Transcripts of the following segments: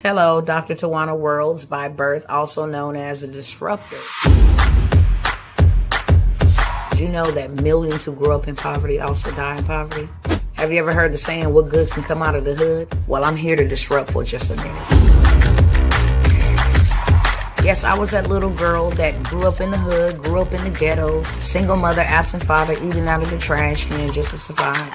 Hello, Dr. Tawana Worlds by birth, also known as a disruptor. Did you know that millions who grew up in poverty also die in poverty? Have you ever heard the saying, what good can come out of the hood? Well, I'm here to disrupt for just a minute. Yes, I was that little girl that grew up in the hood, grew up in the ghetto, single mother, absent father, eating out of the trash can just to survive.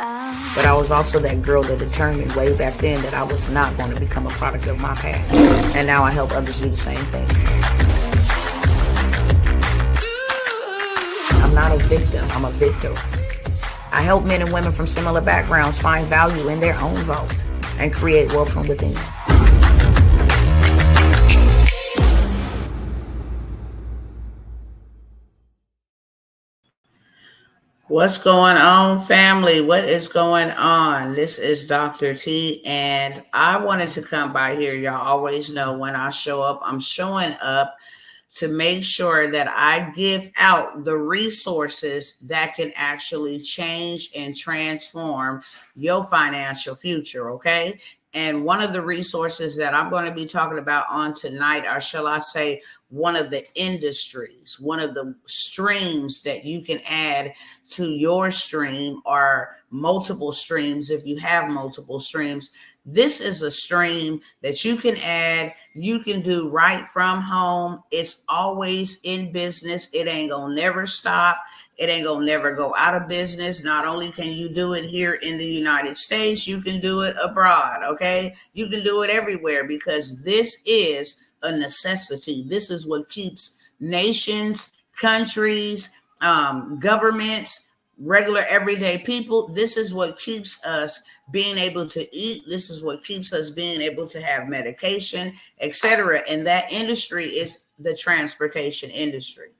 But I was also that girl that determined way back then that I was not going to become a product of my past. And now I help others do the same thing. I'm not a victim, I'm a victor. I help men and women from similar backgrounds find value in their own vault and create wealth from within. What's going on, family? What is going on? This is Dr. T, and I wanted to come by here. Y'all always know when I show up, I'm showing up to make sure that I give out the resources that can actually change and transform your financial future, okay? And one of the resources that I'm going to be talking about on tonight, or shall I say, one of the industries, one of the streams that you can add to your stream, or multiple streams if you have multiple streams. This is a stream that you can add, you can do right from home. It's always in business. It ain't gonna never stop. It ain't gonna never go out of business. Not only can you do it here in the United States, you can do it abroad, okay? You can do it everywhere because this is a necessity. This is what keeps nations, countries, governments, regular everyday people. This is what keeps us being able to eat. This is what keeps us being able to have medication, etc. And that industry is the transportation industry.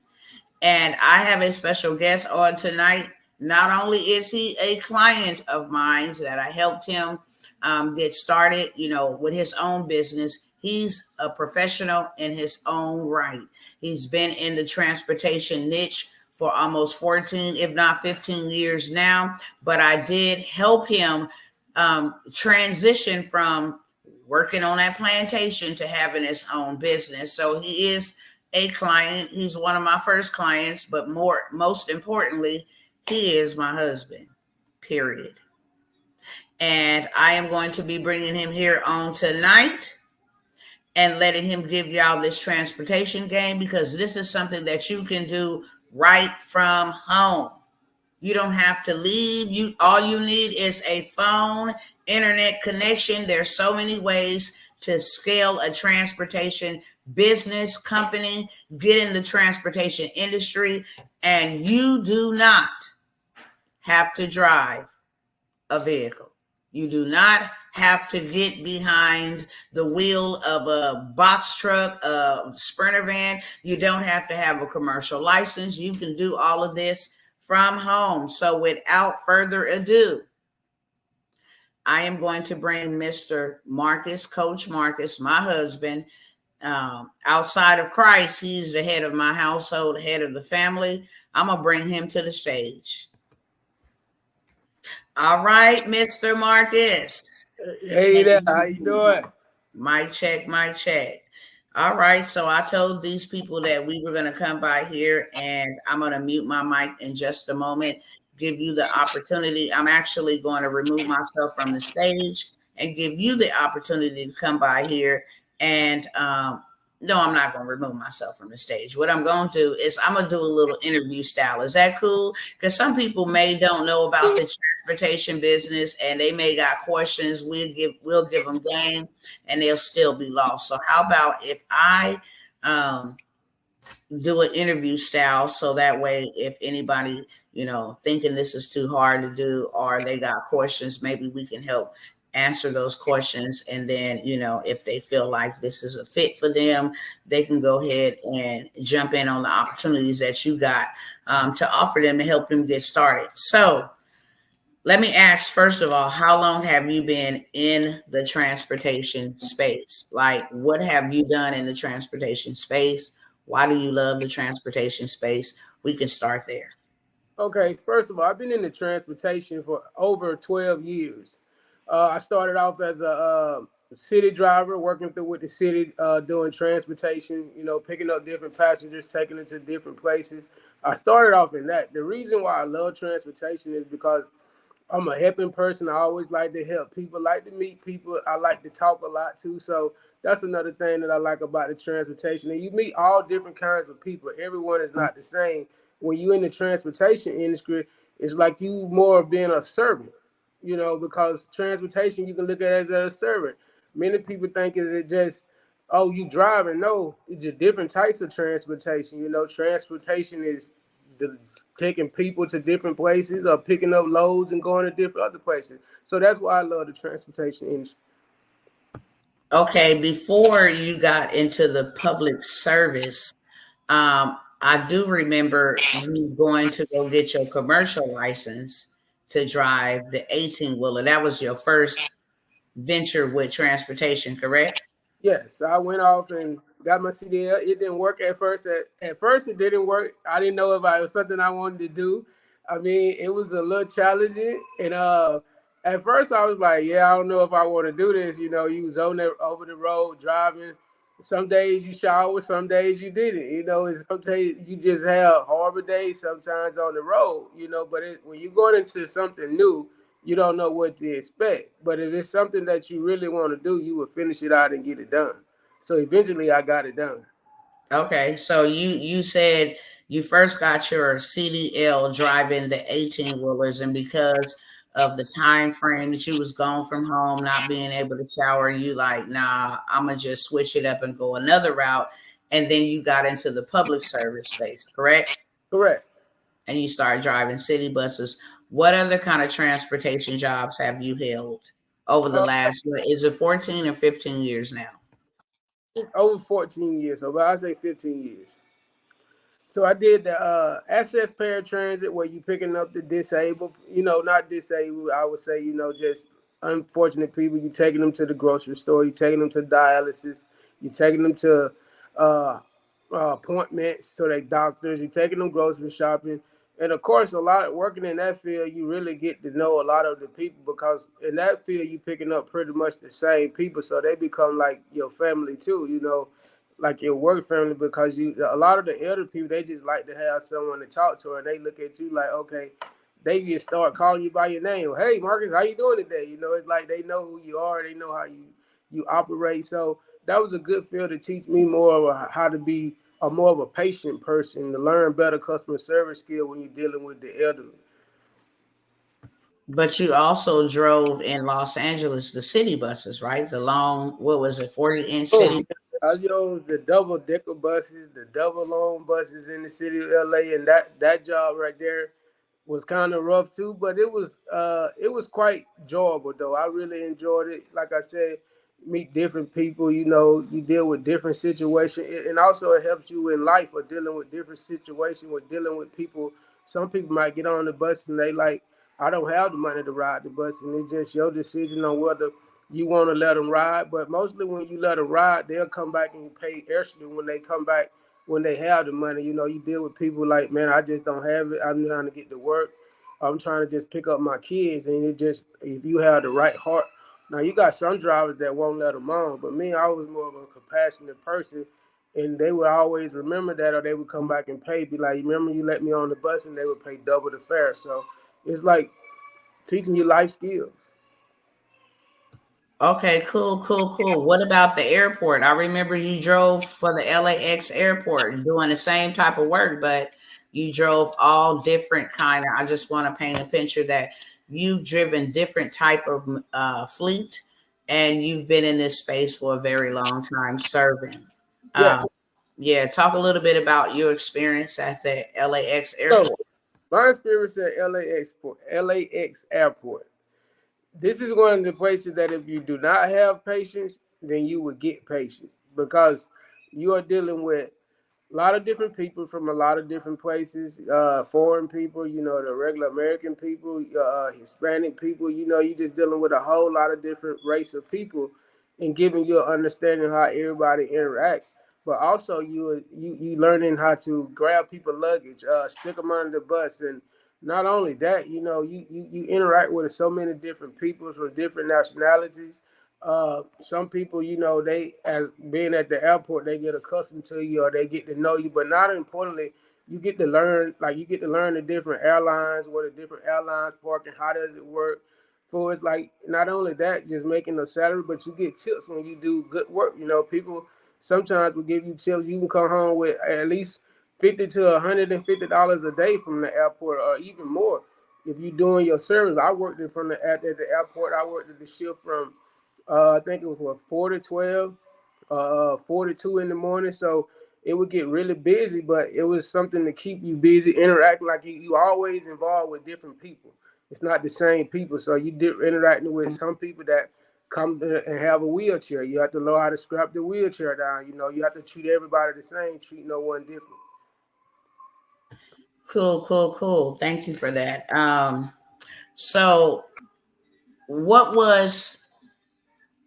And I have a special guest on tonight. Not only is he a client of mine that I helped him get started, with his own business, he's a professional in his own right. He's been in the transportation niche for almost 14, if not 15 years now. But I did help him transition from working on that plantation to having his own business. So he is a client. He's one of my first clients, but most importantly, he is my husband, period. And I am going to be bringing him here on tonight and letting him give y'all this transportation game, because this is something that you can do right from home. You don't have to leave. All you need is a phone, internet connection. There's so many ways to scale a transportation business company, get in the transportation industry, and you do not have to drive a vehicle. You do not have to get behind the wheel of a box truck, a Sprinter van. You don't have to have a commercial license. You can do all of this from home. So without further ado, I am going to bring Mr. Marcus, Coach Marcus, my husband. Outside of Christ, he's the head of my household, head of the family. I'm going to bring him to the stage. All right, Mr. Marcus. Hey there, how you doing? Mic check, mic check. All right, so I told these people that we were going to come by here, and I'm going to mute my mic in just a moment, give you the opportunity. I'm actually going to remove myself from the stage and give you the opportunity to come by here. And no, I'm not going to remove myself from the stage. What I'm going to do is I'm going to do a little interview style. Is that cool? Because some people don't know about the transportation business, and they may got questions. We'll give them game, and they'll still be lost. So how about if I do an interview style, so that way if anybody, thinking this is too hard to do, or they got questions, maybe we can help answer those questions. And then, if they feel like this is a fit for them, they can go ahead and jump in on the opportunities that you got to offer them to help them get started. So let me ask, first of all, how long have you been in the transportation space? Like, what have you done in the transportation space? Why do you love the transportation space? We can start there. Okay, first of all, I've been in the transportation for over 12 years. I started off as a city driver, working through with the city, doing transportation. Picking up different passengers, taking them to different places. I started off in that. The reason why I love transportation is because I'm a helping person. I always like to help people, like to meet people. I like to talk a lot too. So that's another thing that I like about the transportation. And you meet all different kinds of people. Everyone is not the same. When you're in the transportation industry, it's like you more of being a servant, because transportation you can look at as a servant. Many people think is it just, oh, you driving. No, it's just different types of transportation. Transportation is the taking people to different places or picking up loads and going to different other places. So that's why I love the transportation industry. Okay, before you got into the public service, I do remember you going to go get your commercial license to drive the 18 wheeler. That was your first venture with transportation, correct? Yes, I went off and got my CDL. It didn't work at first. At first, it didn't work. I didn't know if it was something I wanted to do. I mean, it was a little challenging, and at first I was like, "Yeah, I don't know if I want to do this." You was on there over the road driving. Some days you shower, some days you didn't. And sometimes you just have horrible days. Sometimes on the road. But when you're going into something new, you don't know what to expect. But if it's something that you really want to do, you will finish it out and get it done. So eventually I got it done. Okay, so you said you first got your CDL driving the 18 wheelers, and because of the time frame that you was gone from home, not being able to shower, you like, nah, I'm gonna just switch it up and go another route. And then you got into the public service space, correct? Correct. And you started driving city buses. What other kind of transportation jobs have you held over the Uh, last, is it 14 or 15 years now? Over 14 years, so I say 15 years. So I did the access paratransit where you picking up the disabled, not disabled. I would say, just unfortunate people. You taking them to the grocery store. You taking them to dialysis. You taking them to uh, appointments to their doctors. You taking them grocery shopping. And of course, a lot of working in that field, you really get to know a lot of the people because in that field, you picking up pretty much the same people, so they become like your family too. Like your work family, because a lot of the elder people, they just like to have someone to talk to, and they look at you like, okay, they just start calling you by your name. Hey, Marcus, how you doing today? It's like they know who you are, they know how you operate. So that was a good field to teach me more of how to be a more of a patient person, to learn better customer service skill when you're dealing with the elderly. But you also drove in Los Angeles the city buses, right? The long, what was it, 40-inch Oh, city I buses? used the double decker buses, the double long buses in the city of LA, and that job right there was kind of rough too, but it was quite enjoyable though. I really enjoyed it. Like I said, meet different people. You deal with different situations, and also it helps you in life or dealing with different situations, or dealing with people. Some people might get on the bus and they like, I don't have the money to ride the bus, and it's just your decision on whether you want to let them ride. But mostly when you let them ride, they'll come back and pay extra when they come back when they have the money. You deal with people like, man, I just don't have it. I'm trying to get to work. I'm trying to just pick up my kids. And it just, if you have the right heart. Now, you got some drivers that won't let them on. But me, I was more of a compassionate person. And they would always remember that, or they would come back and pay. Be like, remember you let me on the bus, and they would pay double the fare. So it's like teaching you life skills. Okay, cool, cool, cool. What about the airport? I remember you drove for the LAX airport doing the same type of work, but you drove all different kind of, I just want to paint a picture that you've driven different type of fleet, and you've been in this space for a very long time serving. Yeah. Uh, yeah, talk a little bit about your experience at the LAX So airport. my experience at LAX airport. This is one of the places that if you do not have patience, then you will get patience, because you are dealing with a lot of different people from a lot of different places, foreign people, the regular American people, Hispanic people. You just dealing with a whole lot of different race of people, and giving you an understanding how everybody interact. But also you learning how to grab people luggage, stick them under the bus, and not only that, you interact with so many different people from different nationalities. Some people, they as being at the airport, they get accustomed to you or they get to know you. But not importantly, you get to learn the different airlines, what the different airlines park and how does it work. For it's like not only that, just making a salary, but you get tips when you do good work. People sometimes will give you tips. You can come home with at least $50 to $150 a day from the airport, or even more if you're doing your service. I worked it from at the airport. I worked at the shift from I think it was 4 to 12, 4 to 2 in the morning. So it would get really busy, but it was something to keep you busy, interacting like you always involved with different people. It's not the same people. So you did interacting with some people that come and have a wheelchair. You have to learn how to scrap the wheelchair down. You have to treat everybody the same, treat no one different. Cool, cool, cool. Thank you for that. So what was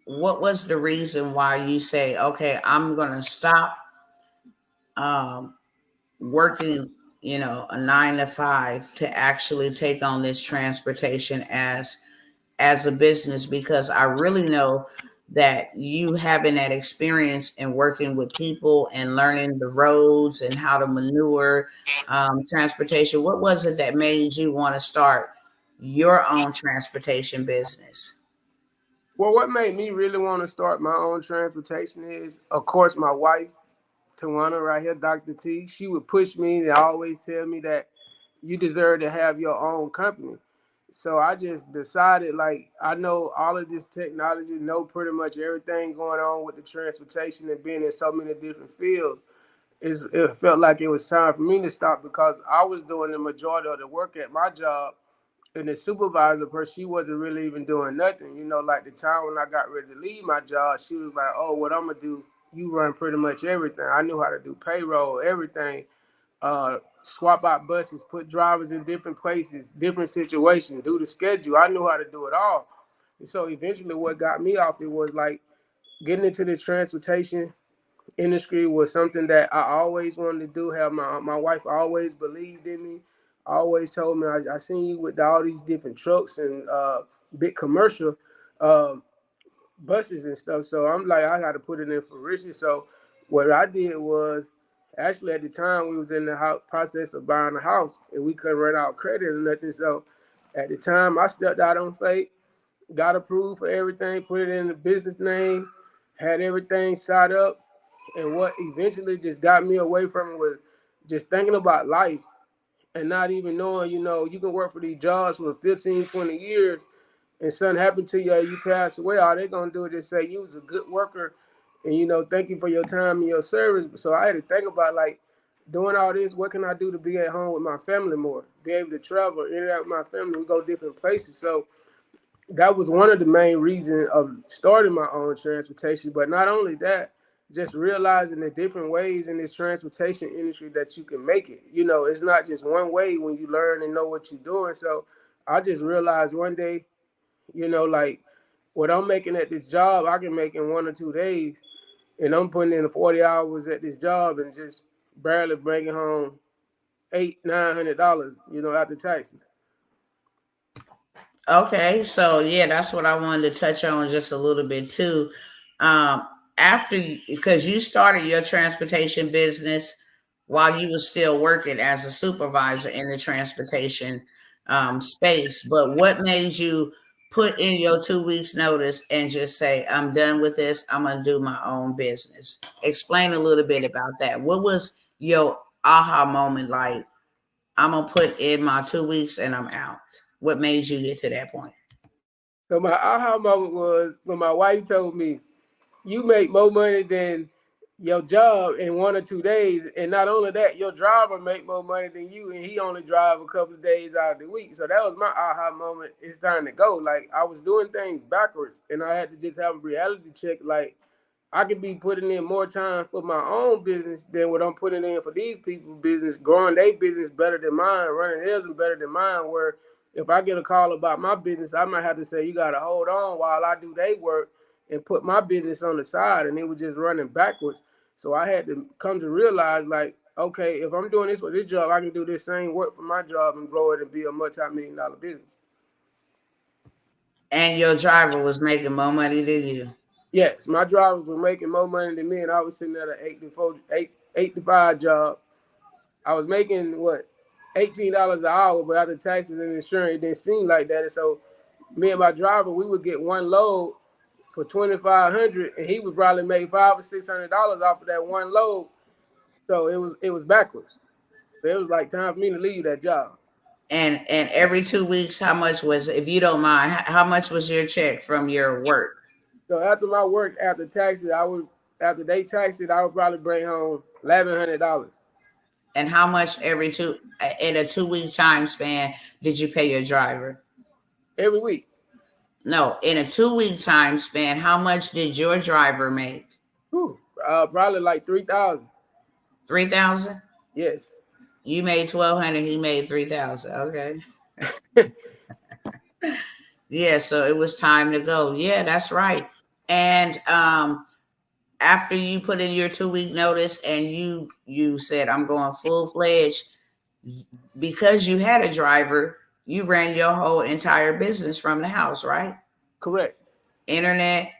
what was the reason why you say, okay, I'm gonna stop um working, a 9 to 5 to actually take on this transportation as a business? Because I really know that you having that experience in working with people and learning the roads and how to maneuver transportation. What was it that made you want to start your own transportation business? Well, what made me really want to start my own transportation is, of course, my wife, Tawana, right here, Dr. T. She would push me and always tell me that you deserve to have your own company. So I just decided, like, I know all of this technology, know pretty much everything going on with the transportation and being in so many different fields. It felt like it was time for me to stop because I was doing the majority of the work at my job, and the supervisor person, she wasn't really even doing nothing. Like the time when I got ready to leave my job, she was like, "Oh, what I'm gonna do? You run pretty much everything." I knew how to do payroll, everything, swap out buses, put drivers in different places, different situations, do the schedule. I knew how to do it all. And so eventually, what got me off it was like getting into the transportation industry was something that I always wanted to do. Have my wife always believed in me. Always told me, I seen you with all these different trucks and big commercial uh, buses and stuff. So I'm like, I got to put it in fruition. So what I did was, actually at the time we was in the process of buying a house and we couldn't run out credit or nothing. So at the time I stepped out on faith, got approved for everything, put it in the business name, had everything set up. And what eventually just got me away from it was just thinking about life and not even knowing, you can work for these jobs for 15, 20 years and something happened to you or you pass away. All they're going to do is just say you was a good worker and, thank you for your time and your service. So I had to think about, like, doing all this, what can I do to be at home with my family more, be able to travel, interact with my family, we go different places. So that was one of the main reasons of starting my own transportation. But not only that, just realizing the different ways in this transportation industry that you can make it. It's not just one way when you learn and know what you're doing. So I just realized one day, like what I'm making at this job, I can make in 1 or 2 days. And I'm putting in 40 hours at this job and just barely bringing home $800-900, after taxes. Okay, so yeah, that's what I wanted to touch on just a little bit too. Um, After, because you started your transportation business while you were still working as a supervisor in the transportation space, but what made you put in your 2 weeks notice and just say, I'm done with this, I'm gonna do my own business? Explain a little bit about that. What was your aha moment like? I'm gonna put in my 2 weeks and I'm out. What made you get to that point? So my aha moment was when my wife told me, you make more money than your job in 1 or 2 days. And not only that, your driver make more money than you, and he only drive a couple of days out of the week. So that was my aha moment. It's time to go. Like, I was doing things backwards, and I had to just have a reality check. Like, I could be putting in more time for my own business than what I'm putting in for these people's business, growing their business better than mine, running theirs better than mine. Where if I get a call about my business, I might have to say, you got to hold on while I do their work and put my business on the side. And it was just running backwards. So I had to come to realize, like, okay, if I'm doing this for this job, I can do this same work for my job and grow it and be a multi-million-dollar business. And your driver was making more money than you. Yes, my drivers were making more money than me, and I was sitting at an 8 to 5 job. I was making what, $18 an hour, but after taxes and insurance, it didn't seem like that. And so, me and my driver, we would get one load for 2,500, and he would probably make $500 or $600 off of that one load. So it was backwards. So it was like time for me to leave that job. And every 2 weeks, how much was, if you don't mind, how much was your check from your work? So after my work, after taxes, after they taxed it, I would probably bring home $1,100 And how much every two in a 2 week time span did you pay your driver? every week. No, in a 2 week time span, how much did your driver make? Whew, probably like 3,000. 3,000. Yes. You made 1,200. He made 3,000. Okay. Yeah. So it was time to go. Yeah, that's right. And after you put in your 2 week notice and you said I'm going full fledged, because you had a driver, you ran your whole entire business from the house, right? Correct. Internet,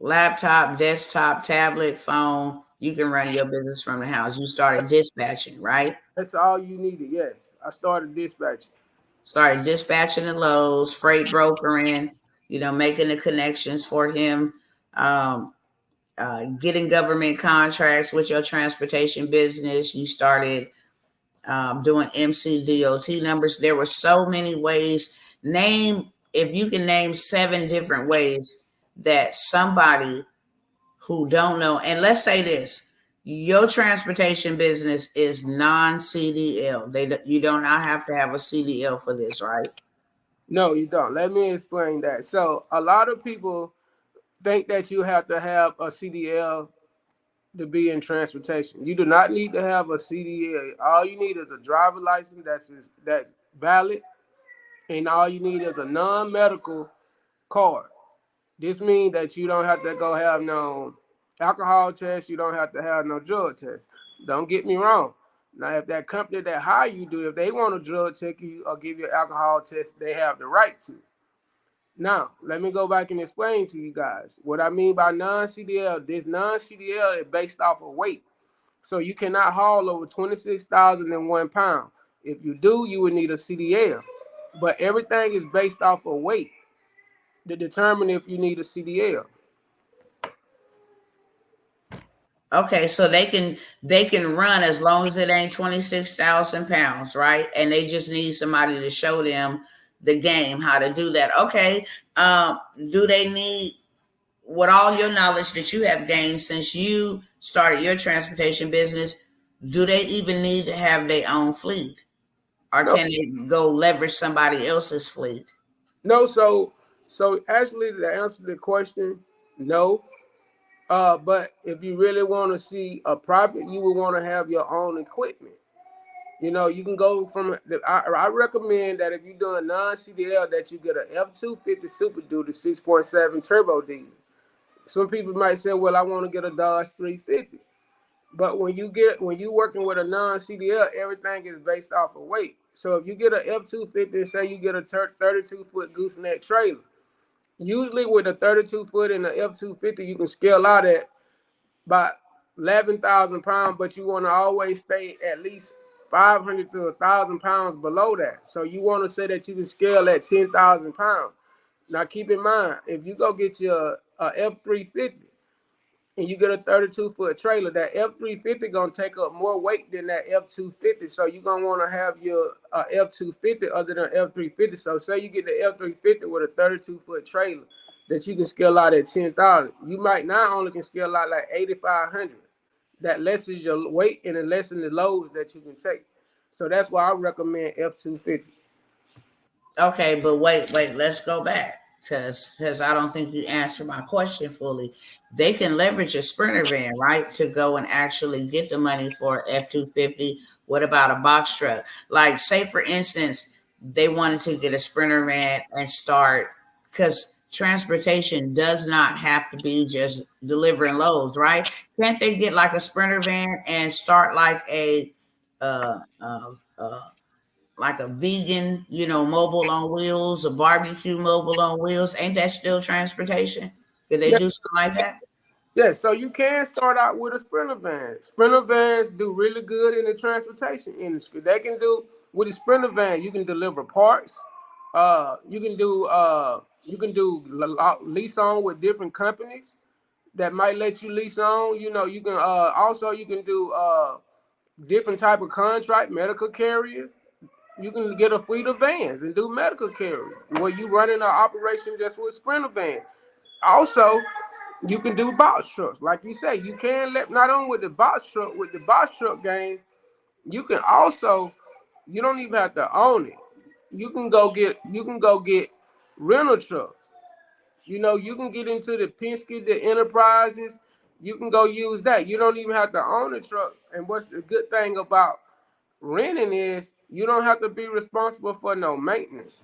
laptop, desktop, tablet, phone, you can run your business from the house. You started dispatching, right? That's all you needed. Yes. I started dispatching. Started dispatching the loads, freight brokering, making the connections for him, um, getting government contracts with your transportation business. You started doing MCDOT numbers. There were so many ways. If you can name 7 different ways that somebody who don't know, and let's say this, your transportation business is non-CDL. You do not have to have a CDL for this, right? No, you don't. Let me explain that. So a lot of people think that you have to have a CDL to be in transportation. You do not need to have a CDL. All you need is a driver license that's valid, and all you need is a non-medical card. This means that you don't have to go have no alcohol test. You don't have to have no drug test. Don't get me wrong. Now, if that company that hire you do, if they want to drug check you or give you an alcohol test, they have the right to. Now, let me go back and explain to you guys what I mean by non-CDL. This non-CDL is based off of weight. So you cannot haul over 26,001 pounds. If you do, you would need a CDL. But everything is based off of weight to determine if you need a CDL. Okay, so they can run as long as it ain't 26,000 pounds, right? And they just need somebody to show them the game how to do that. Okay, do they need, with all your knowledge that you have gained since you started your transportation business, do they even need to have their own fleet, or No, can they go leverage somebody else's fleet? no. So actually, to answer the question, no. But if you really want to see a profit, you would want to have your own equipment. You can go from. I recommend that if you're doing non-CDL, that you get an F-250 Super Duty 6.7 turbo diesel. Some people might say, "Well, I want to get a Dodge 350." But when you working with a non-CDL, everything is based off of weight. So if you get an F-250 and say you get a 32-foot gooseneck trailer, usually with a 32-foot and an F-250, you can scale out at about 11,000 pounds, but you want to always stay at least 500 to 1,000 pounds below that. So you want to say that you can scale at 10,000 pounds. Now keep in mind, if you go get your F-350, and you get a 32-foot trailer, that F-350 gonna take up more weight than that F-250. So you're gonna want to have your F-250 other than F-350. So say you get the F-350 with a 32-foot trailer that you can scale out at 10,000. You might not only can scale out like 8,500. That lessens your weight and it lessens the loads that you can take. So that's why I recommend F-250. Okay, but wait, let's go back because I don't think you answered my question fully. They can leverage a sprinter van, right, to go and actually get the money for F-250. What about a box truck? Like, say for instance, they wanted to get a sprinter van and start, because transportation does not have to be just delivering loads, right? Can't they get like a sprinter van and start like a uh, uh, uh, like a vegan, mobile on wheels, a barbecue mobile on wheels. Ain't that still transportation? Could they Yeah, do something like that? yeah. So you can start out with a sprinter van. Sprinter vans do really good in the transportation industry. They can do with a sprinter van. You can deliver parts. You can do lease on with different companies that might let you lease on. You can also you can do different type of contract, medical carrier. You can get a fleet of vans and do medical carrier where you running an operation just with sprinter van. Also, you can do box trucks, like you say. You can let not only with the box truck, with the box truck game, you can also you don't even have to own it. You can go get rental trucks. You can get into the Penske, the Enterprises. You can go use that. You don't even have to own a truck. And what's the good thing about renting is you don't have to be responsible for no maintenance,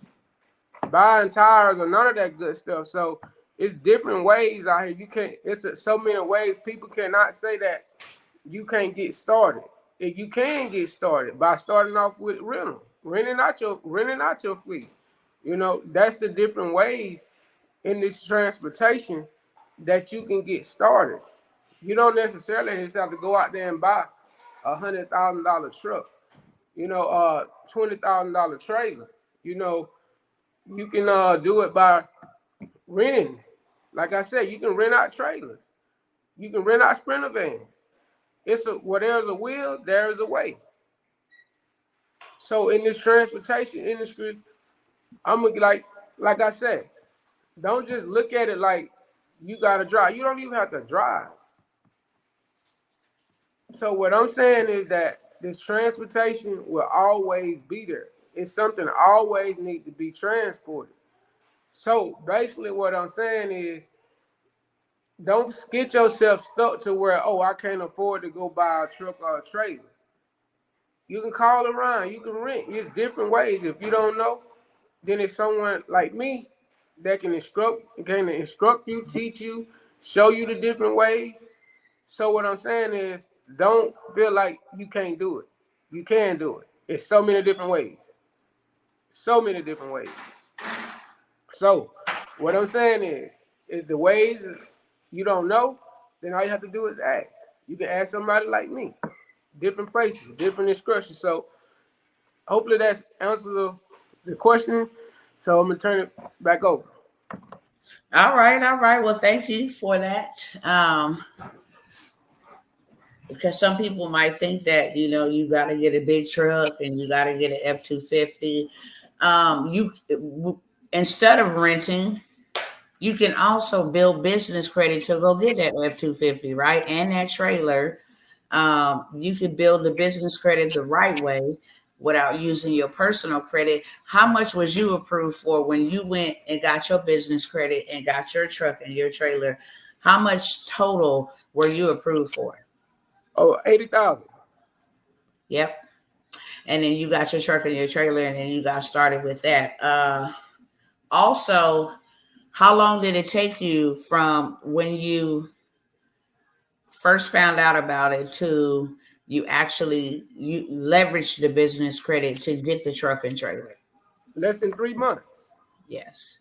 buying tires or none of that good stuff. So it's different ways out here. You can't. So many ways. People cannot say that you can't get started. If you can get started by starting off with renting out your fleet. That's the different ways in this transportation that you can get started. You don't necessarily just have to go out there and buy $100,000 truck. $20,000 trailer. You can do it by renting. Like I said, you can rent out trailers. You can rent out sprinter vans. Where there's a will, there's a way. So in this transportation industry, I'm gonna like I said, don't just look at it like you gotta drive. You don't even have to drive. So what I'm saying is that this transportation will always be there. It's something that always need to be transported. So basically what I'm saying is don't get yourself stuck to where, oh, I can't afford to go buy a truck or a trailer. You can call around, you can rent. It's different ways. If you don't know, then it's someone like me that can instruct you, teach you, show you the different ways. So what I'm saying is don't feel like you can't do it. You can do it. It's so many different ways. So many different ways. So what I'm saying is the ways you don't know, then all you have to do is ask. You can ask somebody like me. Different places, different instructions. So hopefully that's answers the question. So I'm gonna turn it back over. All right, all right. Well, thank you for that. Because some people might think that you got to get a big truck and you got to get an F-250. You instead of renting, you can also build business credit to go get that F-250, right? And that trailer. You could build the business credit the right way without using your personal credit. How much was you approved for when you went and got your business credit and got your truck and your trailer? How much total were you approved for? Oh, 80,000. Yep. And then you got your truck and your trailer, and then you got started with that. Also, how long did it take you from when you first found out about it to you leveraged the business credit to get the truck and trailer? Less than 3 months. Yes.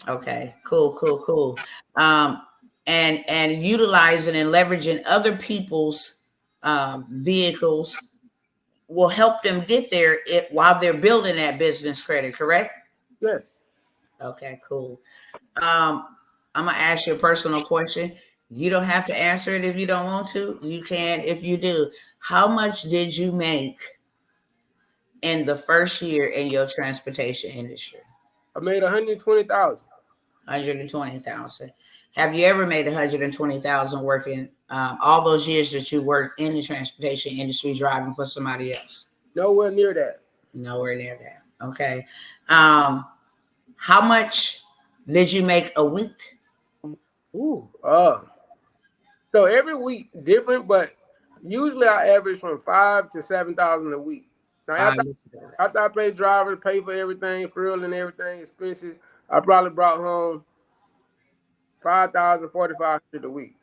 Okay. Cool. Cool. Cool. Um, and utilizing and leveraging other people's vehicles will help them get there while they're building that business credit. Correct? Yes. Okay. Cool. I'm gonna ask you a personal question. You don't have to answer it if you don't want to. You can if you do. How much did you make in the first year in your transportation industry? I made 120,000. 120,000. Have you ever made 120,000 working all those years that you worked in the transportation industry driving for somebody else? Nowhere near that. Nowhere near that. Okay. Um, how much did you make a week? Ooh. So every week different, but usually I average from 5 to 7,000 a week. Now Five. after I pay drivers, pay for everything, fuel and everything, expenses, I probably brought home 5,000, 4,500 a week.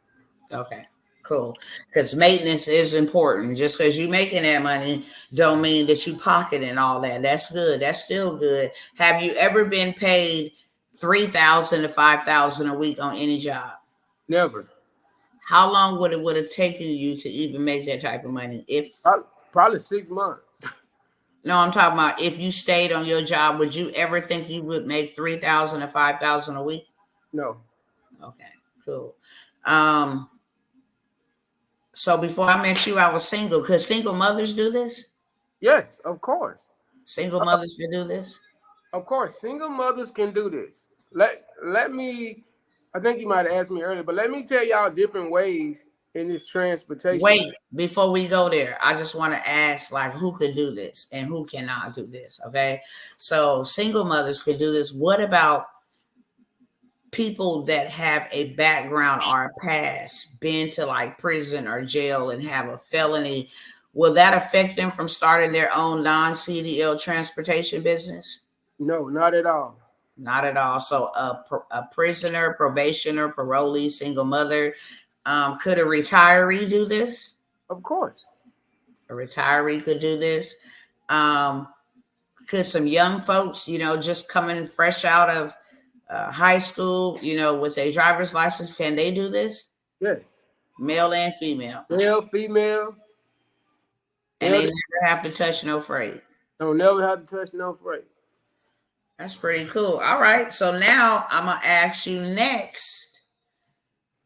Okay. Cool. Because maintenance is important. Just because you making that money don't mean that you pocketing all that. That's good. That's still good. Have you ever been paid 3,000 to 5,000 a week on any job? Never. How long would have taken you to even make that type of money? If Probably 6 months. no, I'm talking about if you stayed on your job, would you ever think you would make 3,000 to 5,000 a week? No. Okay, cool. Um, so before I met you, I was single. Could single mothers do this? Yes, of course. Single mothers can do this? Of course, single mothers can do this. Let me. I think you might have asked me earlier, but let me tell y'all different ways in this transportation. Wait, before we go there, I just want to ask like who could do this and who cannot do this. Okay. So single mothers could do this. What about people that have a background or a past, been to like prison or jail and have a felony? Will that affect them from starting their own non-CDL transportation business? No, not at all. Not at all. So a prisoner, probationer, parolee, single mother. Could a retiree do this? Of course. A retiree could do this. Um, could some young folks, just coming fresh out of high school, with a driver's license, can they do this? Yes. Male and female. Male, female. And they never have to touch no freight. Don't never have to touch no freight. That's pretty cool. All right. So now I'm going to ask you next.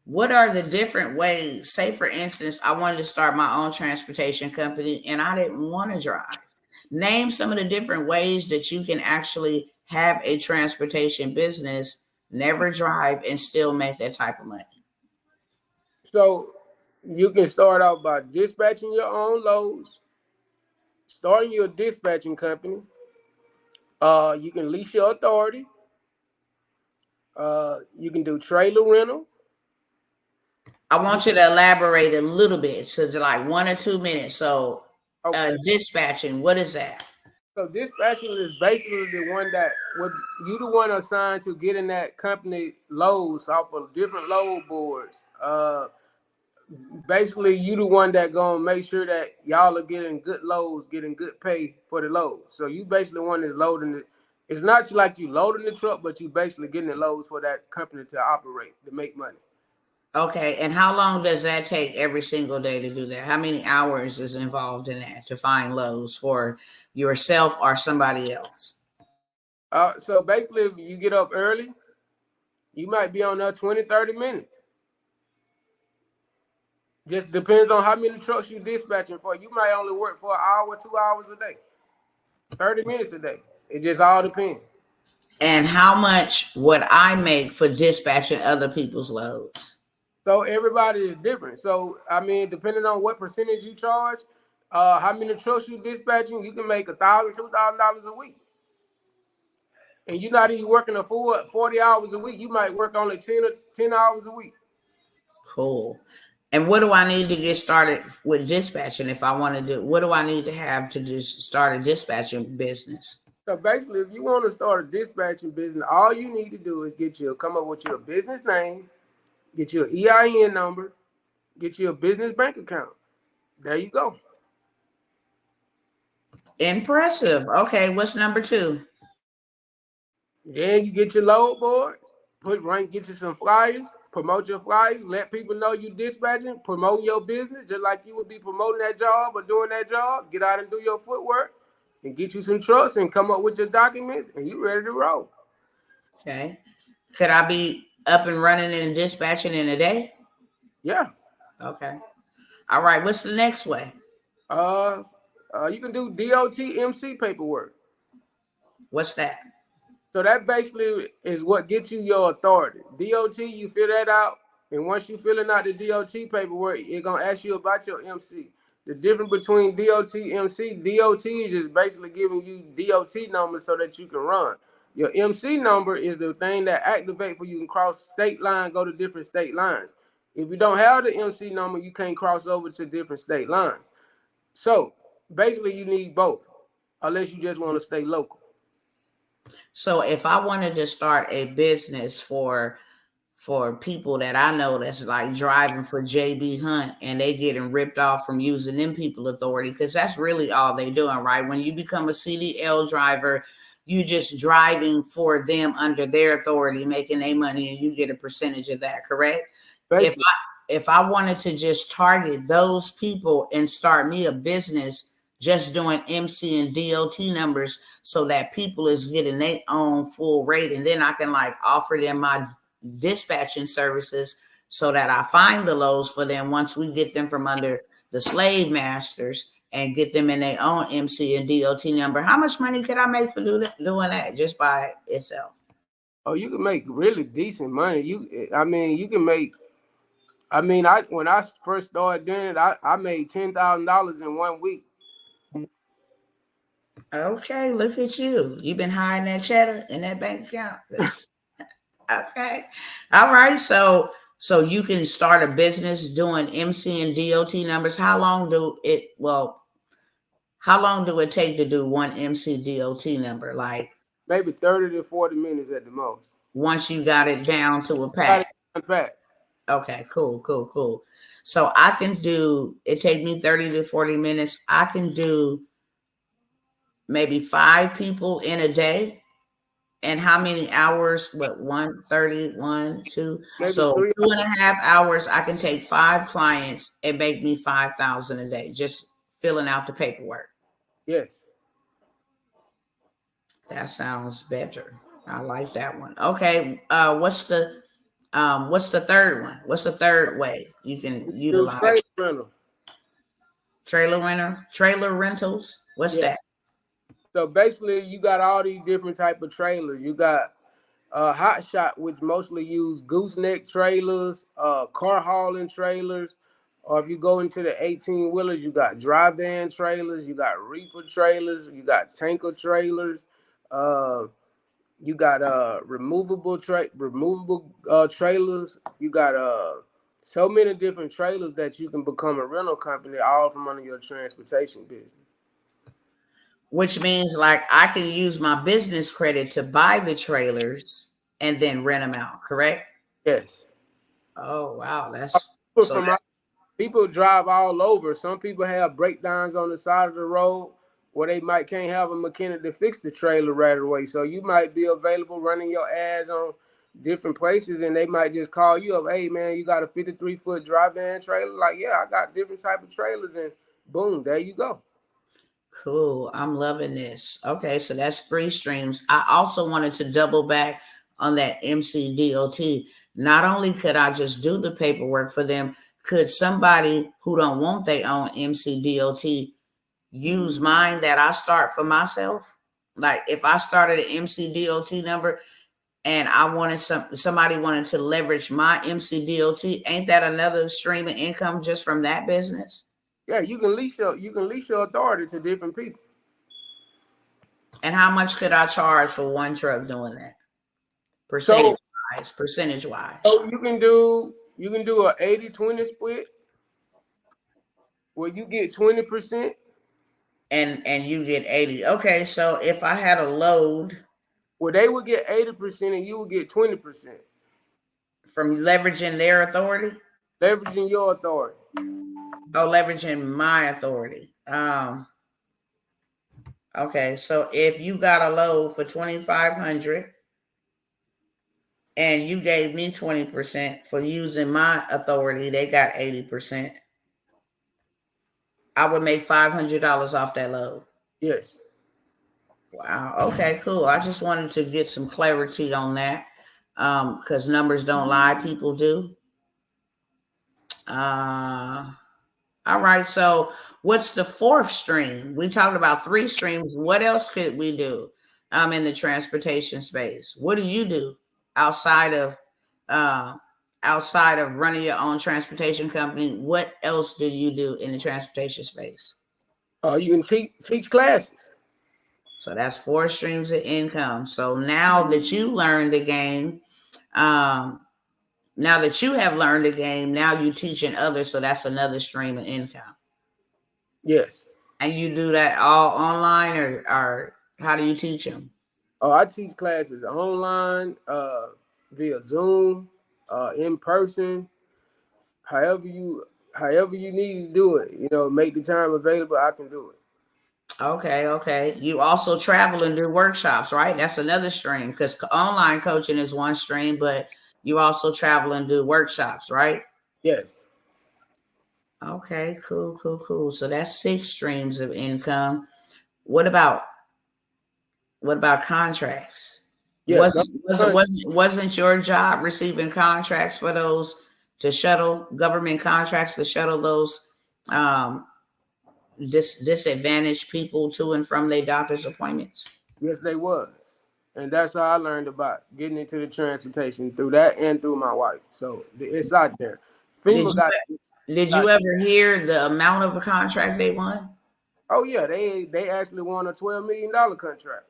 What are the different ways? Say, for instance, I wanted to start my own transportation company and I didn't want to drive. Name some of the different ways that you can actually have a transportation business, never drive, and still make that type of money. So you can start out by dispatching your own loads, starting your dispatching company. You can lease your authority. You can do trailer rental. I want you to elaborate a little bit, so like 1 or 2 minutes. So, okay. Dispatching, what is that? So dispatching is basically the one that would you the one assigned to getting that company loads off of different load boards. Basically, you the one that gonna make sure that y'all are getting good loads, getting good pay for the load. So you basically one is loading it. It's not like you loading the truck, but you basically getting the loads for that company to operate, to make money. Okay, and how long does that take every single day to do that? How many hours is involved in that to find loads for yourself or somebody else? So basically, if you get up early, you might be on there 20, 30 minutes. Just depends on how many trucks you're dispatching for. You might only work for an hour, 2 hours a day, 30 minutes a day. It just all depends. And how much would I make for dispatching other people's loads? So everybody is different. So, I mean, depending on what percentage you charge, how many trucks you dispatching, you can make $1,000, $2,000 a week. And you're not even working a full 40 hours a week. You might work only 10 hours a week. Cool. And what do I need to get started with dispatching if I want to do? What do I need to have to just start a dispatching business? So basically, if you want to start a dispatching business, all you need to do is come up with your business name, get your EIN number, get you a business bank account. There you go. Impressive. Okay, what's number 2? Then you get your load boards, get you some flyers, promote your flyers, let people know you dispatching, promote your business, just like you would be promoting that job or doing that job. Get out and do your footwork and get you some trucks and come up with your documents and you ready to roll. Okay. Could I be up and running and dispatching in a day? Yeah. Okay. All right. What's the next way? You can do DOT MC paperwork. What's that? So that basically is what gets you your authority. DOT, you fill that out, and once you filling out the DOT paperwork, it's gonna ask you about your MC. The difference between DOT MC, DOT is just basically giving you DOT numbers so that you can run. Your MC number is the thing that activates for you can cross state line, go to different state lines. If you don't have the MC number, you can't cross over to different state lines. So basically, you need both, unless you just want to stay local. So if I wanted to start a business for for people that I know that's like driving for JB Hunt and they getting ripped off from using them people authority, because that's really all they doing, right? When you become a CDL driver, you just driving for them under their authority, making their money, and you get a percentage of that, correct? If Basically. if I wanted to just target those people and start me a business just doing MC and DOT numbers so that people is getting their own full rate, and then I can like offer them my dispatching services so that I find the loads for them once we get them from under the slave masters and get them in their own MC and DOT number. How much money could I make for doing that just by itself? Oh, you can make really decent money. You can make. When I first started doing it, I made $10,000 in 1 week. Okay, look at you. You've been hiding that cheddar in that bank account. Okay. All right. So you can start a business doing MC and DOT numbers. How long do it take to do one MC DOT number? Like Maybe 30 to 40 minutes at the most. once you got it down to a Got pack. it back. Okay, cool. So I can do it take me 30 to 40 minutes. I can do maybe 5 people in a day. And how many hours? What, 130, 1, 2? Maybe So 3. 2.5 hours, I can take 5 clients and make me 5,000 a day, just filling out the paperwork. Yes. That sounds better. I like that one. Okay. What's the third one? What's the third way you can Do utilize trailer rental. trailer rentals? What's Yeah. that? So basically, you got all these different type of trailers. You got hot shot, which mostly use gooseneck trailers, car hauling trailers, or if you go into the 18-wheelers, you got dry van trailers, you got reefer trailers, you got tanker trailers, you got removable trailers. You got so many different trailers that you can become a rental company, all from under your transportation business. Which means like I can use my business credit to buy the trailers and then rent them out, correct? Yes. Oh wow, that's People so from people drive all over. Some people have breakdowns on the side of the road where they might can't have a mechanic to fix the trailer right away. So you might be available running your ads on different places, and they might just call you up. Hey man, you got a 53-foot dry van trailer? Like, yeah, I got different type of trailers, and boom, there you go. cool. I'm loving this. Okay, so that's 3 streams. I also wanted to double back on that MCDOT. Not only could I just do the paperwork for them, could somebody who don't want their own MCDOT use mine that I start for myself? Like if I started an MCDOT number and I wanted somebody wanted to leverage my MCDOT, ain't that another stream of income just from that business? Yeah, you can lease your authority to different people. And how much could I charge for one truck doing that? So, Percentage wise. so you can do a 80-20 split where you get 20%. And you get 80. Okay, so if I had a load Well, they would get 80% and you would get 20%. from leveraging their authority? Leveraging your authority. Oh, leveraging my authority. Okay, so if you got a load for 2,500 and you gave me 20% for using my authority, they got 80%. I would make $500 off that load. Yes. Wow. Okay, cool. I just wanted to get some clarity on that. Because numbers don't lie, people do. All right. So what's the 4th stream? We talked about 3 streams. What else could we do in the transportation space? What do you do outside of uh, running your own transportation company? What else do you do in the transportation space? You can teach classes. So that's 4 streams of income. So now that you learned the game, now that you have learned the game, now you're teaching others. So that's another stream of income. Yes. And you do that all online, or how do you teach them? Oh, I teach classes online, via Zoom, in person, however you need to do it. Make the time available. I can do it. Okay. You also travel and do workshops, right? That's another stream because online coaching is one stream, but you also travel and do workshops, right? Yes. Okay, cool. So that's 6 streams of income. What about contracts? Yes. Wasn't your job receiving contracts for those to shuttle government contracts to shuttle those um disadvantaged people to and from their doctor's appointments? Yes, they was. And that's how I learned about getting into the transportation through that and through my wife. So it's out there. FEMA got. Did you ever hear the amount of a contract they won? Oh yeah, they actually won a $12 million contract.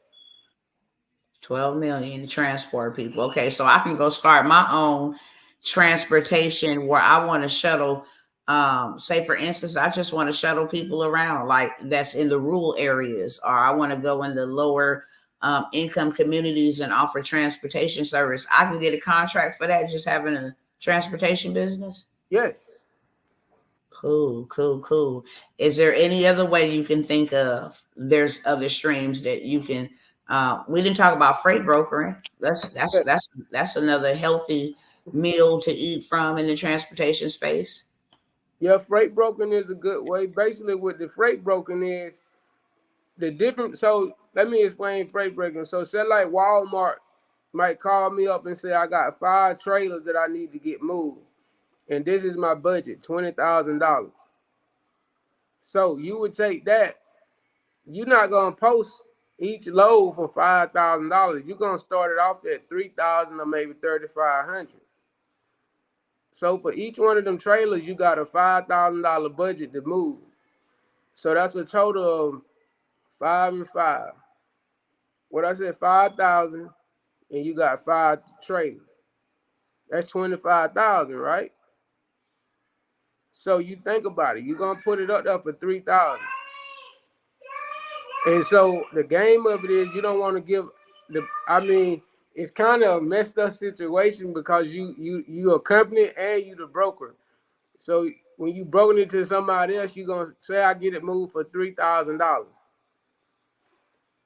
12 million to transport people. Okay, so I can go start my own transportation where I want to shuttle. Say for instance, I just want to shuttle people around, like that's in the rural areas, or I want to go in the lower income communities and offer transportation service. I can get a contract for that, just having a transportation business. Yes. Cool. Is there any other way you can think of? There's other streams that you can. We didn't talk about freight brokering. That's another healthy meal to eat from in the transportation space. Yeah, freight brokering is a good way. Basically, what the freight brokering is, the different. So let me explain freight brokering. So say like Walmart might call me up and say, I got 5 trailers that I need to get moved, and this is my budget, $20,000. So you would take that. You're not gonna post each load for $5,000. You're gonna start it off at $3,000 or maybe $3,500. So for each one of them trailers, you got a $5,000 budget to move. So that's a total of 5 and 5. What I said, 5,000, and you got 5 trailers. That's 25,000, right? So you think about it. You're gonna put it up there for 3,000. And so the game of it is you don't want to give it's kind of a messed up situation because you a company and you the broker. So when you broker it to somebody else, you're gonna say I get it moved for $3,000.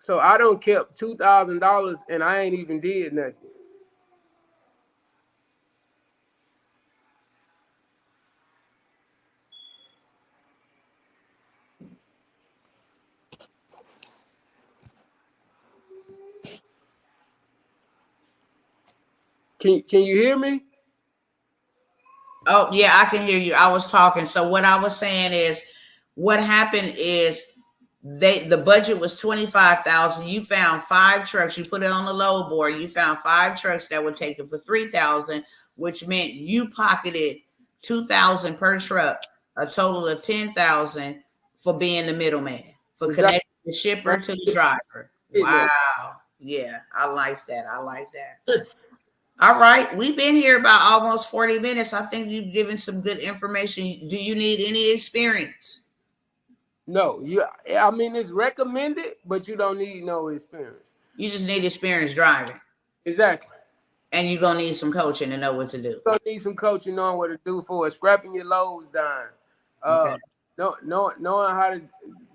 So I don't kept $2,000 and I ain't even did nothing. Can you hear me? Oh yeah, I can hear you. I was talking. So what I was saying is, what happened is the budget was 25,000. You found 5 trucks. You put it on the load board. You found 5 trucks that would take it for 3,000, which meant you pocketed 2,000 per truck, a total of 10,000 for being the middleman, for connecting the shipper to the driver. Wow. Yeah, I like that. All right. We've been here about almost 40 minutes. I think you've given some good information. Do you need any experience? No. It's recommended, but you don't need no experience. You just need experience driving. Exactly. And you're going to need some coaching to know what to do. You're going to need some coaching knowing what to do for it, scrapping your loads down. Okay. Knowing how to,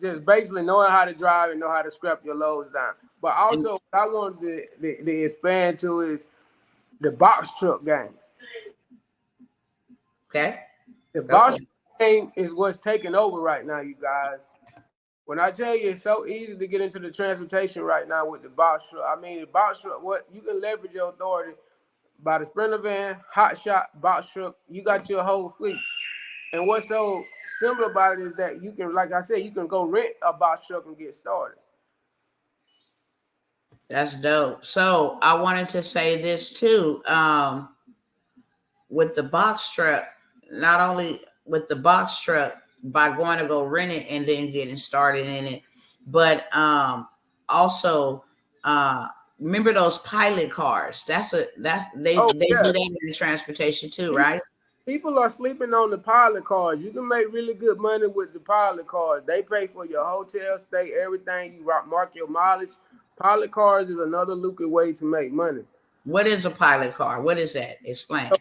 just basically knowing how to drive and know how to scrap your loads down. But also, what I wanted to expand to is the box truck game. Okay. The box truck game is what's taking over right now, you guys. When I tell you it's so easy to get into the transportation right now with the box truck, the box truck, what you can leverage your authority by the Sprinter van, hot shot, box truck, you got your whole fleet. And what's so simple about it is that you can, like I said, you can go rent a box truck and get started. That's dope. So I wanted to say this too. With the box truck, not only with the box truck by going to go rent it and then getting started in it, but also remember those pilot cars. They do that in the transportation too, right? People are sleeping on the pilot cars. You can make really good money with the pilot cars. They pay for your hotel stay, everything. You mark your mileage. Pilot cars is another lucrative way to make money. What is a pilot car? What is that? Explain.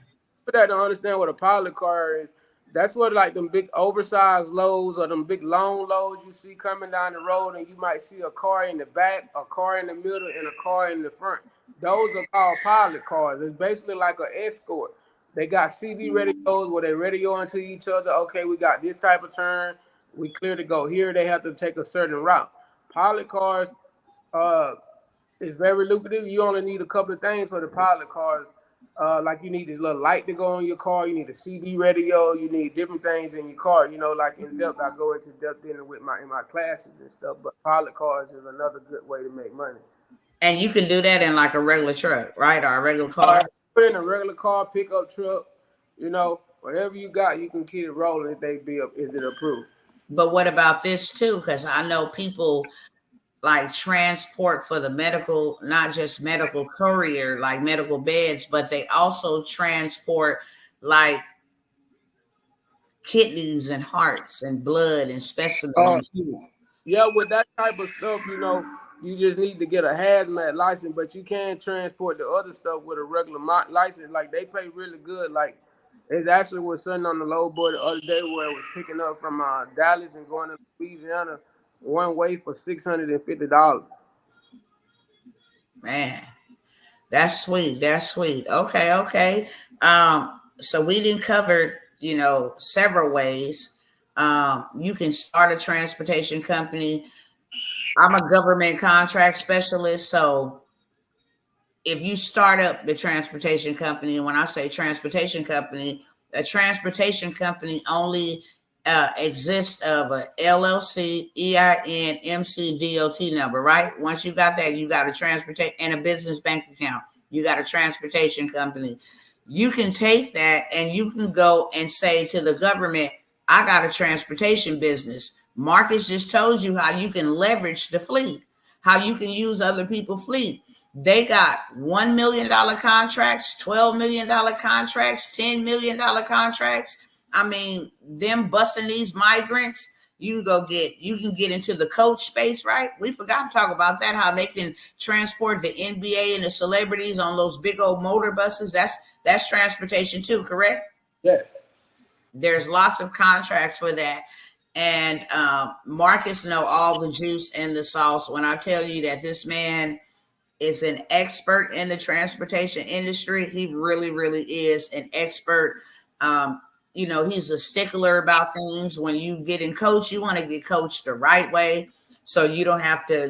People that don't understand what a pilot car is, that's what like them big oversized loads or them big long loads you see coming down the road, and you might see a car in the back, a car in the middle, and a car in the front. Those are called pilot cars. It's basically like an escort. They got CB radios where they radio into each other. Okay, we got this type of turn. We clear to go here. They have to take a certain route. Pilot cars, uh, is very lucrative. You only need a couple of things for the pilot cars. Like you need this little light to go on your car. You need a CB radio. You need different things in your car. You know, like in depth, I go into depth in my classes and stuff. But pilot cars is another good way to make money. And you can do that in like a regular truck, right? Or a regular car. Put in a regular car, pickup truck. You know, whatever you got, you can keep it rolling if they be up. Is it approved? But what about this too? Because I know people like transport for the medical, not just medical courier, like medical beds, but they also transport like kidneys and hearts and blood and specimens. Yeah, with that type of stuff, you know, you just need to get a hazmat license, but you can transport the other stuff with a regular license. Like they pay really good. Like it's actually was sitting on the low board the other day where it was picking up from Dallas and going to Louisiana one way for $650. Man, that's sweet. That's sweet. Okay, okay. So we didn't cover, several ways. You can start a transportation company. I'm a government contract specialist, so if you start up the transportation company, and when I say transportation company, a transportation company only exists of a LLC, EIN, MC, DOT number, right? Once you got that, you got a transportation and a business bank account. You got a transportation company. You can take that and you can go and say to the government, I got a transportation business. Marcus just told you how you can leverage the fleet, how you can use other people's fleet. They got $1 million contracts, $12 million contracts, $10 million contracts. I mean, them busting these migrants, you can get into the coach space, right? We forgot to talk about that, how they can transport the NBA and the celebrities on those big old motor buses. That's transportation too, correct? Yes. There's lots of contracts for that. And Marcus know all the juice and the sauce when I tell you that this man is an expert in the transportation industry. He really, really is an expert. He's a stickler about things. When you get in coach, you want to get coached the right way. So you don't have to,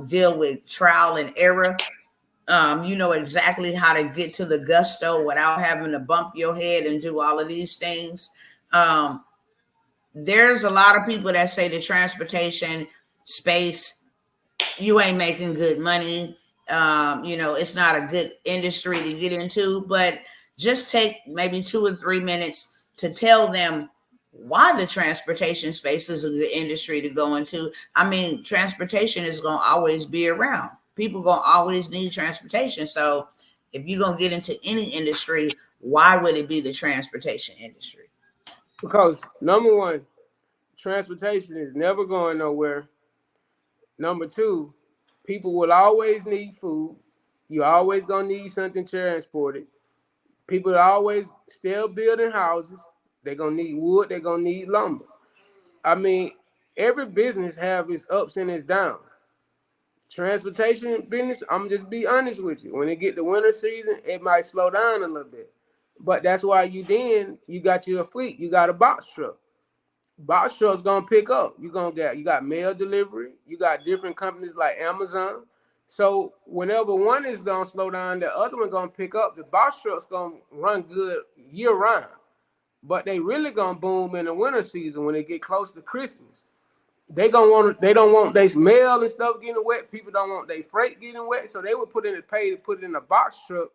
deal with trial and error. You know exactly how to get to the gusto without having to bump your head and do all of these things. There's a lot of people that say the transportation space, you ain't making good money. It's not a good industry to get into, but just take maybe 2 or 3 minutes to tell them why the transportation space is a good industry to go into. I mean, transportation is going to always be around. People going to always need transportation. So if you're going to get into any industry, why would it be the transportation industry? Because number one, transportation is never going nowhere. Number two, people will always need food. You're always going to need something transported. People are always still building houses. They're going to need wood. They're going to need lumber. I mean, every business have its ups and its downs. Transportation business, I'm just be honest with you. When it get the winter season, it might slow down a little bit. But that's why you got your fleet. You got a box truck. Box truck's gonna pick up. You got mail delivery. You got different companies like Amazon. So whenever one is gonna slow down, the other one gonna pick up. The box truck's gonna run good year round, but they really gonna boom in the winter season when they get close to Christmas. They don't want their mail and stuff getting wet. People don't want their freight getting wet, so they would put in to put it in a box truck,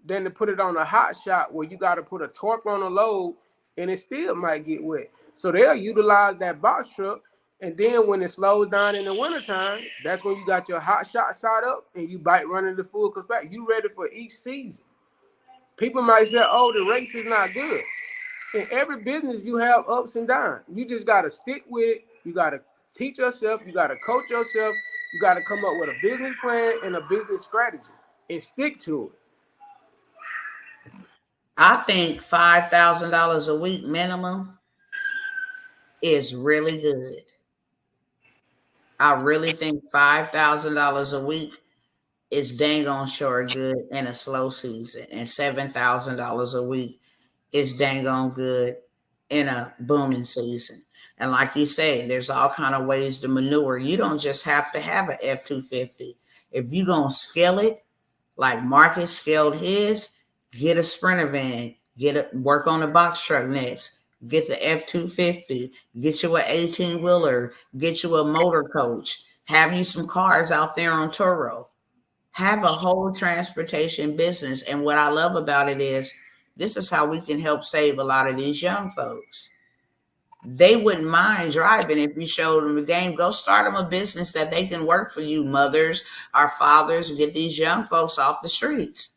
then to put it on a hot shot where you got to put a torque on a load, and it still might get wet. So they'll utilize that box truck, and then when it slows down in the wintertime, that's when you got your hot shot side up and you bite running the full capacity. You ready for each season. People might say, oh, the race is not good. In every business, you have ups and downs. You just got to stick with it. You got to teach yourself. You got to coach yourself. You got to come up with a business plan and a business strategy and stick to it. I think $5,000 a week minimum is really good. I really think $5,000 a week is dang on sure good in a slow season, and $7,000 a week is dang on good in a booming season. And like you say, there's all kind of ways to maneuver. You don't just have to have an F-250. If you're gonna scale it, like Marcus scaled his, get a Sprinter van, work on the box truck next, get the F-250, get you an 18-wheeler, get you a motor coach, have you some cars out there on Turo, have a whole transportation business. And what I love about it is this is how we can help save a lot of these young folks. They wouldn't mind driving if you showed them the game. Go start them a business that they can work for you, mothers, our fathers, and get these young folks off the streets.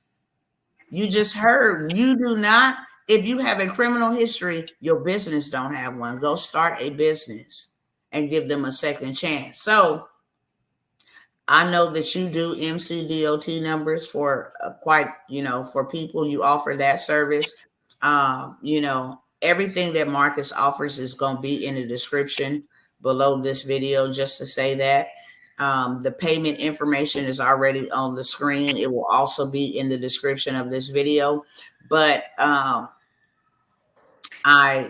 You just heard, you do not, if you have a criminal history, your business don't have one. Go start a business and give them a second chance. So I know that you do MCDOT numbers for quite, for people. You offer that service. Everything that Marcus offers is going to be in the description below this video, just to say that. The payment information is already on the screen. It will also be in the description of this video. But I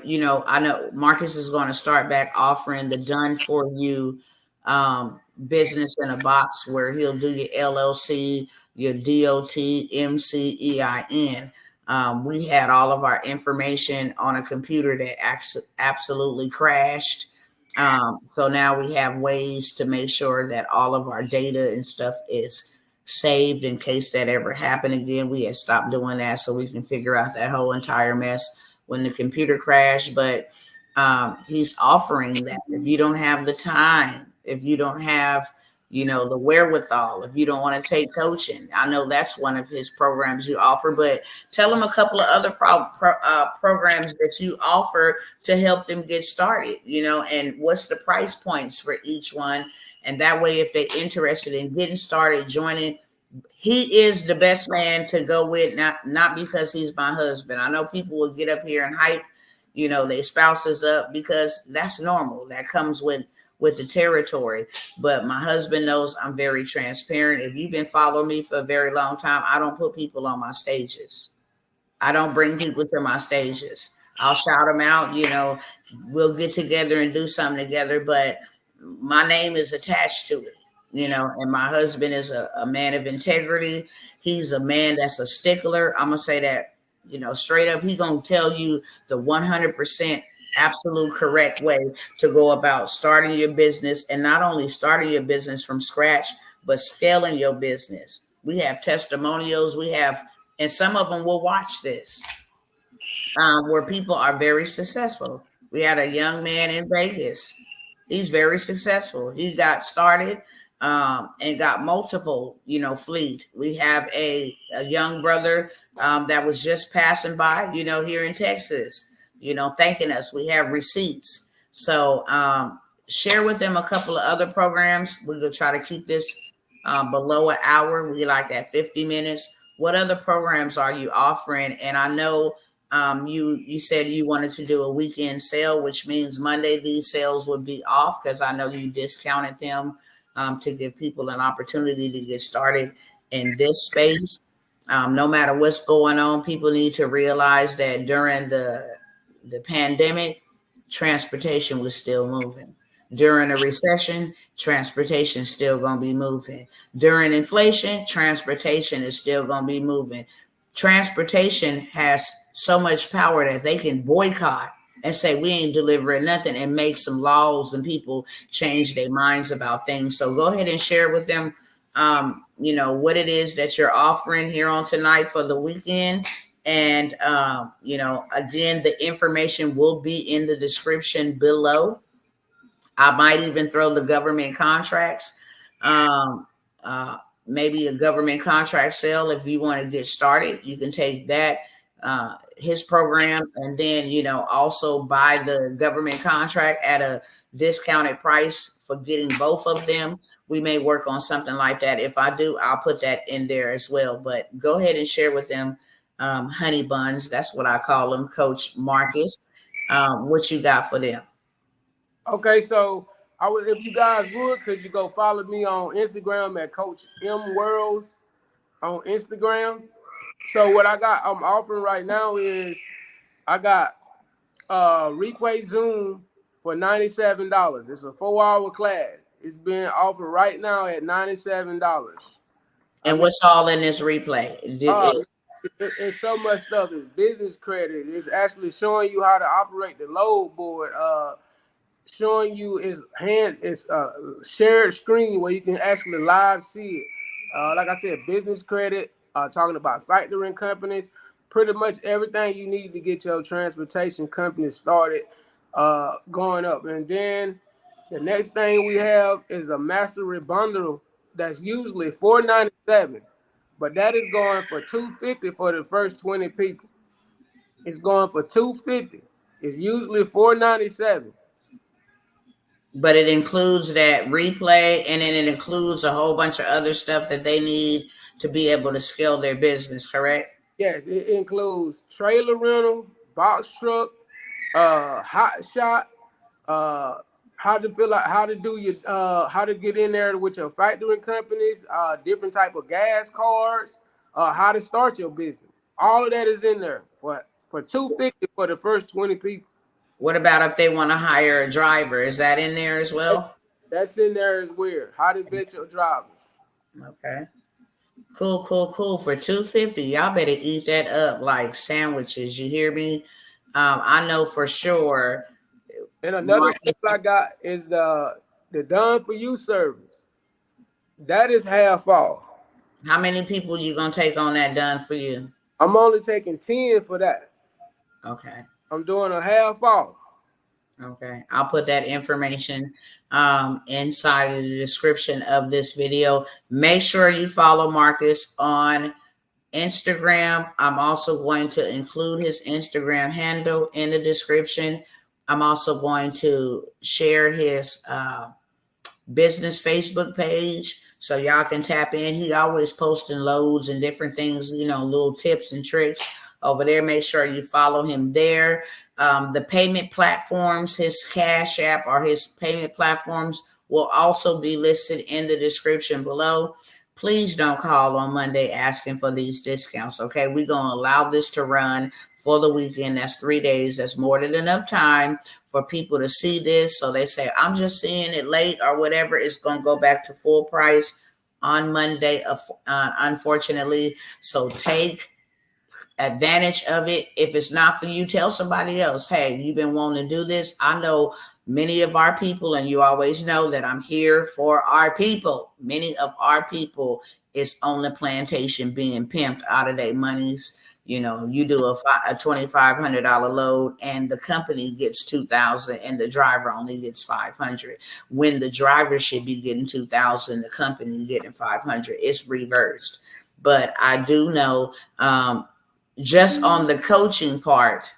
know Marcus is going to start back offering the done for you business in a box, where he'll do your LLC, your DOT, MCEIN. We had all of our information on a computer that absolutely crashed. So now we have ways to make sure that all of our data and stuff is saved in case that ever happened again. We had stopped doing that so we can figure out that whole entire mess when the computer crashed. But he's offering that if you don't have the time, if you don't have the wherewithal, if you don't want to take coaching. I know that's one of his programs you offer, but tell them a couple of other programs that you offer to help them get started, and what's the price points for each one. And that way, if they're interested in getting started, joining, he is the best man to go with, not because he's my husband. I know people will get up here and hype, their spouses up, because that's normal. That comes with the territory. But my husband knows I'm very transparent. If you've been following me for a very long time, I don't put people on my stages. I don't bring people to my stages. I'll shout them out, we'll get together and do something together, but my name is attached to it, and my husband is a man of integrity. He's a man that's a stickler. I'm going to say that, straight up. He's going to tell you the 100% absolute correct way to go about starting your business, and not only starting your business from scratch, but scaling your business. We have testimonials. And some of them will watch this, where people are very successful. We had a young man in Vegas. He's very successful. He got started and got multiple, fleet. We have a young brother that was just passing by, here in Texas, thanking us. We have receipts. So share with them a couple of other programs. We're going to try to keep this below an hour. We like at 50 minutes. What other programs are you offering? And I know you said you wanted to do a weekend sale, which means Monday these sales would be off, because I know you discounted them to give people an opportunity to get started in this space. No matter what's going on, people need to realize that during the pandemic, transportation was still moving. During a recession, transportation is still going to be moving. During inflation, transportation is still going to be moving. Transportation has so much power that they can boycott and say we ain't delivering nothing, and make some laws, and people change their minds about things. So go ahead and share with them, what it is that you're offering here on tonight for the weekend. And, again, the information will be in the description below. I might even throw the government contracts, maybe a government contract sale. If you want to get started, you can take that, his program, and then, also buy the government contract at a discounted price for getting both of them. We may work on something like that. If I do, I'll put that in there as well. But go ahead and share with them honey buns. That's what I call them, Coach Marcus. What you got for them? Okay, so I would, if you guys would, could you go follow me on Instagram at Coach M Worlds on Instagram? So what I'm offering right now is I got replay Zoom for $97. It's a 4 hour class. It's being offered right now at $97. I And mean, what's all in this replay? uh, it's so much stuff. It's business credit. It's actually showing you how to operate the load board. Showing you it's a shared screen where you can actually live see it. Like I said, business credit, talking about factoring companies, pretty much everything you need to get your transportation company started going up. And then the next thing we have is a mastery bundle that's usually $497, but that is going for $250 for the first 20 people. It's going for $250. It's usually $497. But it includes that replay, and then it includes a whole bunch of other stuff that they need to be able to scale their business, correct? Yes, it includes trailer rental, box truck, hot shot, how to fill out, how to do your, how to get in there with your factoring companies, different type of gas cards, how to start your business. All of that is in there for $250 for the first 20 people. What about if they want to hire a driver? Is that in there as That- well? That's in there as well. How to vet your drivers. Okay. Cool, cool, cool. For 250, y'all better eat that up like sandwiches. You hear me? I know for sure. And another Mark, sale I got is the done for you service. That is half off. how many people you gonna take on that done for you? I'm only taking 10 for that. Okay. I'm doing a half off. Okay, I'll put that information inside of the description of this video. Make sure you follow Marcus on Instagram. I'm also going to include his Instagram handle in the description. I'm also going to share his business Facebook page so y'all can tap in. He always posting loads and different things, little tips and tricks over there. Make sure you follow him there. The payment platforms, his Cash App or his payment platforms will also be listed in the description below. Please don't call on Monday asking for these discounts, okay? We're going to allow this to run for the weekend. That's 3 days. That's more than enough time for people to see this. So they say, I'm just seeing it late or whatever. It's going to go back to full price on Monday, unfortunately. So take advantage of it. If it's not for you, tell somebody else, hey, you've been wanting to do this. I know many of our people, and you always know that I'm here for our people. Many of our people is on the plantation being pimped out of their monies. You do a $2,500 load, and the company gets $2,000, and the driver only gets $500. When the driver should be getting $2,000, the company getting $500. It's reversed. But I do know, just on the coaching part,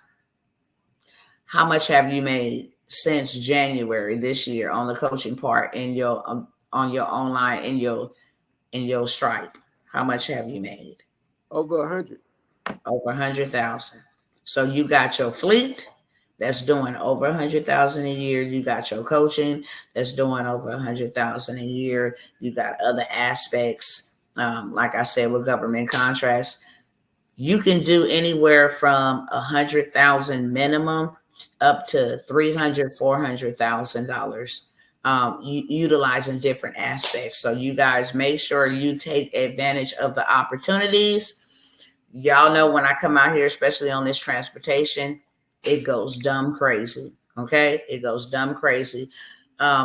how much have you made since January this year on the coaching part in your on your online in your Stripe? How much have you made? Over 100. Over 100,000. So you got your fleet that's doing over 100,000 a year. You got your coaching that's doing over 100,000 a year. You got other aspects, like I said, with government contracts. You can do anywhere from 100,000 minimum up to $300,000, $400,000, utilizing different aspects. So you guys make sure you take advantage of the opportunities. Y'all know when I come out here, especially on this transportation, it goes dumb crazy. Okay, it goes dumb crazy.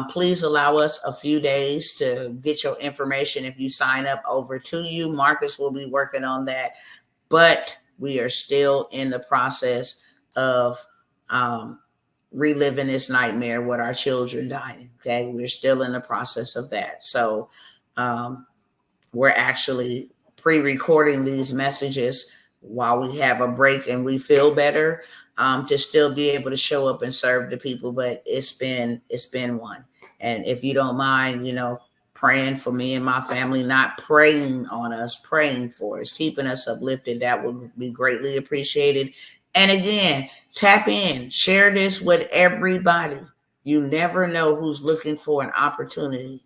Please allow us a few days to get your information. If you sign up over to you, Marcus will be working on that. But we are still in the process of reliving this nightmare with our children dying. Okay, we're still in the process of that. So we're actually pre-recording these messages while we have a break and we feel better, to still be able to show up and serve the people. But it's been one. And if you don't mind, praying for me and my family, not praying on us, praying for us, keeping us uplifted. That would be greatly appreciated. And again, tap in, share this with everybody. You never know who's looking for an opportunity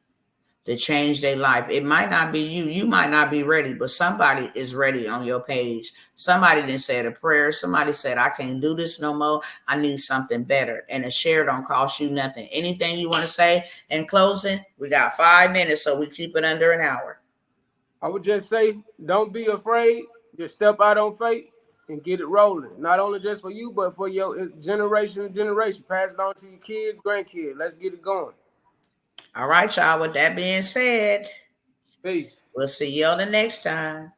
to change their life. It might not be you. You might not be ready, but somebody is ready on your page. Somebody didn't say a prayer. Somebody said, I can't do this no more. I need something better. And a share don't cost you nothing. Anything you want to say in closing? We got 5 minutes, so we keep it under an hour. I would just say, don't be afraid. Just step out on faith and get it rolling. Not only just for you, but for your generation to generation. Pass it on to your kids, grandkids. Let's get it going. All right, y'all. With that being said, Peace. we'll see you on the next time.